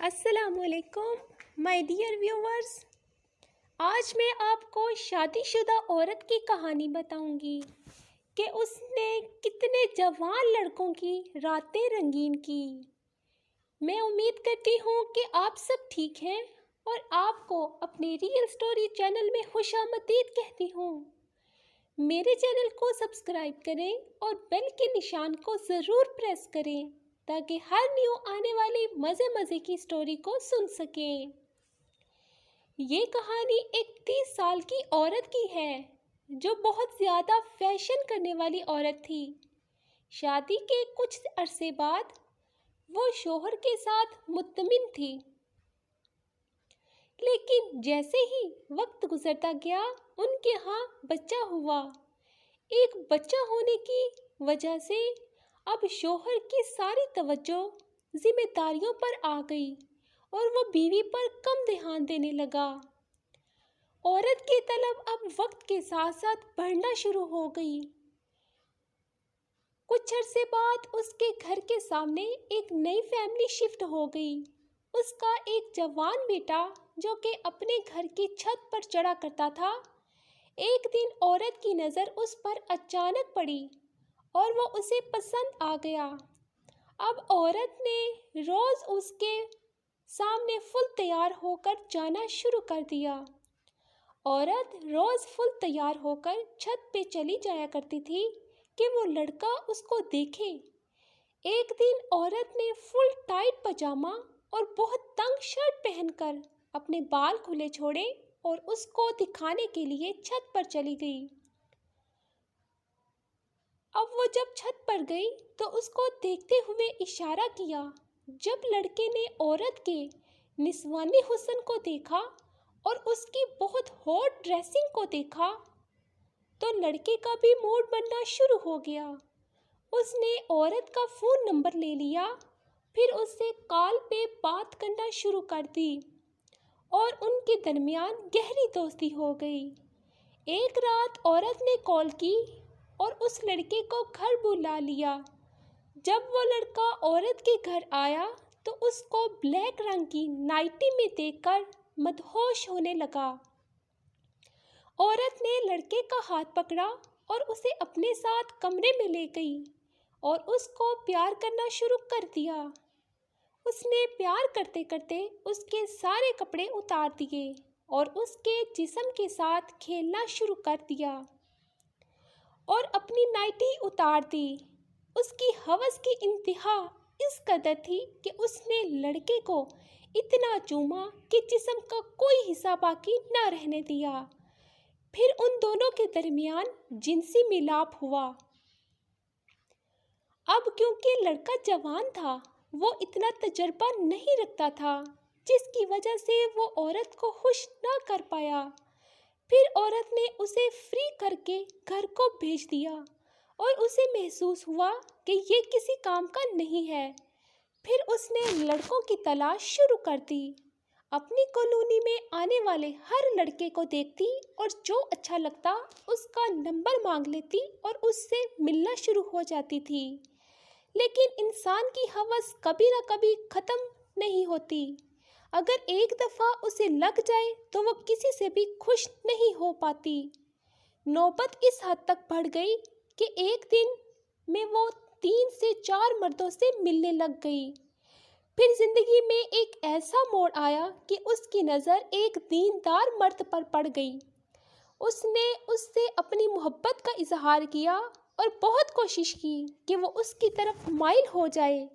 السلام علیکم my dear viewers, آج میں آپ کو شادی شدہ عورت کی کہانی بتاؤں گی کہ اس نے کتنے جوان لڑکوں کی راتیں رنگین کی۔ میں امید کرتی ہوں کہ آپ سب ٹھیک ہیں اور آپ کو اپنے ریئل سٹوری چینل میں خوش آمدید کہتی ہوں۔ میرے چینل کو سبسکرائب کریں اور بیل کے نشان کو ضرور پریس کریں تاکہ ہر نیو آنے والی مزے کی سٹوری کو سن سکیں۔ یہ کہانی ایک 30 سال کی عورت کی ہے جو بہت زیادہ فیشن کرنے والی عورت تھی۔ شادی کے کچھ عرصے بعد وہ شوہر کے ساتھ مطمئن تھی، لیکن جیسے ہی وقت گزرتا گیا ان کے ہاں بچہ ہوا۔ ایک بچہ ہونے کی وجہ سے اب شوہر کی ساری توجہ ذمہ داریوں پر آ گئی اور وہ بیوی پر کم دھیان دینے لگا۔ عورت کی طلب اب وقت کے ساتھ ساتھ بڑھنا شروع ہو گئی۔ کچھ عرصے بعد اس کے گھر کے سامنے ایک نئی فیملی شفٹ ہو گئی۔ اس کا ایک جوان بیٹا جو کہ اپنے گھر کی چھت پر چڑھا کرتا تھا، ایک دن عورت کی نظر اس پر اچانک پڑی اور وہ اسے پسند آ گیا۔ اب عورت نے روز اس کے سامنے فل تیار ہو کر جانا شروع کر دیا۔ عورت روز فل تیار ہو کر چھت پہ چلی جایا کرتی تھی کہ وہ لڑکا اس کو دیکھے۔ ایک دن عورت نے فل ٹائٹ پاجامہ اور بہت تنگ شرٹ پہن کر اپنے بال کھلے چھوڑے اور اس کو دکھانے کے لیے چھت پر چلی گئی۔ اب وہ جب چھت پر گئی تو اس کو دیکھتے ہوئے اشارہ کیا۔ جب لڑکے نے عورت کے نسوانی حسن کو دیکھا اور اس کی بہت ہاٹ ڈریسنگ کو دیکھا تو لڑکے کا بھی موڈ بننا شروع ہو گیا۔ اس نے عورت کا فون نمبر لے لیا، پھر اس سے کال پہ بات کرنا شروع کر دی اور ان کے درمیان گہری دوستی ہو گئی۔ ایک رات عورت نے کال کی اور اس لڑکے کو گھر بلا لیا۔ جب وہ لڑکا عورت کے گھر آیا تو اس کو بلیک رنگ کی نائٹی میں دیکھ کر مدہوش ہونے لگا۔ عورت نے لڑکے کا ہاتھ پکڑا اور اسے اپنے ساتھ کمرے میں لے گئی اور اس کو پیار کرنا شروع کر دیا۔ اس نے پیار کرتے کرتے اس کے سارے کپڑے اتار دیے اور اس کے جسم کے ساتھ کھیلنا شروع کر دیا اور اپنی نائٹی اتار دی۔ اس کی ہوس کی انتہا اس قدر تھی کہ اس نے لڑکے کو اتنا چوما کہ جسم کا کوئی حصہ باقی نہ رہنے دیا۔ پھر ان دونوں کے درمیان جنسی ملاپ ہوا۔ اب کیونکہ لڑکا جوان تھا، وہ اتنا تجربہ نہیں رکھتا تھا، جس کی وجہ سے وہ عورت کو خوش نہ کر پایا۔ پھر عورت نے اسے فری کر کے گھر کو بھیج دیا اور اسے محسوس ہوا کہ یہ کسی کام کا نہیں ہے۔ پھر اس نے لڑکوں کی تلاش شروع کر دی۔ اپنی کالونی میں آنے والے ہر لڑکے کو دیکھتی اور جو اچھا لگتا اس کا نمبر مانگ لیتی اور اس سے ملنا شروع ہو جاتی تھی۔ لیکن انسان کی ہوس کبھی نہ کبھی ختم نہیں ہوتی۔ اگر ایک دفعہ اسے لگ جائے تو وہ کسی سے بھی خوش نہیں ہو پاتی۔ نوبت اس حد تک بڑھ گئی کہ ایک دن میں وہ 3 سے 4 مردوں سے ملنے لگ گئی۔ پھر زندگی میں ایک ایسا موڑ آیا کہ اس کی نظر ایک دیندار مرد پر پڑ گئی۔ اس نے اس سے اپنی محبت کا اظہار کیا اور بہت کوشش کی کہ وہ اس کی طرف مائل ہو جائے،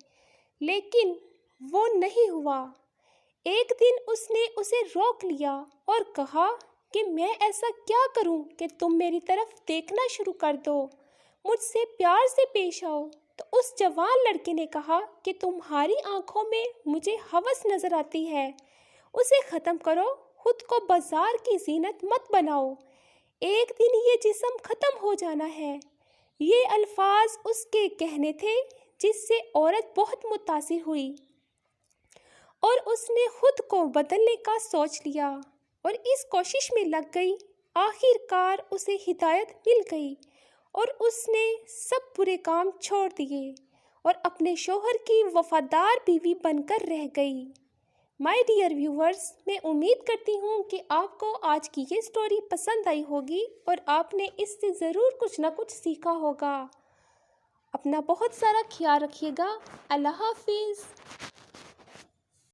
لیکن وہ نہیں ہوا۔ ایک دن اس نے اسے روک لیا اور کہا کہ میں ایسا کیا کروں کہ تم میری طرف دیکھنا شروع کر دو، مجھ سے پیار سے پیش آؤ۔ تو اس جوان لڑکے نے کہا کہ تمہاری آنکھوں میں مجھے ہوس نظر آتی ہے، اسے ختم کرو، خود کو بازار کی زینت مت بناؤ، ایک دن یہ جسم ختم ہو جانا ہے۔ یہ الفاظ اس کے کہنے تھے جس سے عورت بہت متاثر ہوئی اور اس نے خود کو بدلنے کا سوچ لیا اور اس کوشش میں لگ گئی۔ آخر کار اسے ہدایت مل گئی اور اس نے سب برے کام چھوڑ دیے اور اپنے شوہر کی وفادار بیوی بن کر رہ گئی۔ مائی ڈیئر ویورز، میں امید کرتی ہوں کہ آپ کو آج کی یہ سٹوری پسند آئی ہوگی اور آپ نے اس سے ضرور کچھ نہ کچھ سیکھا ہوگا۔ اپنا بہت سارا خیال رکھیے گا۔ اللہ حافظ۔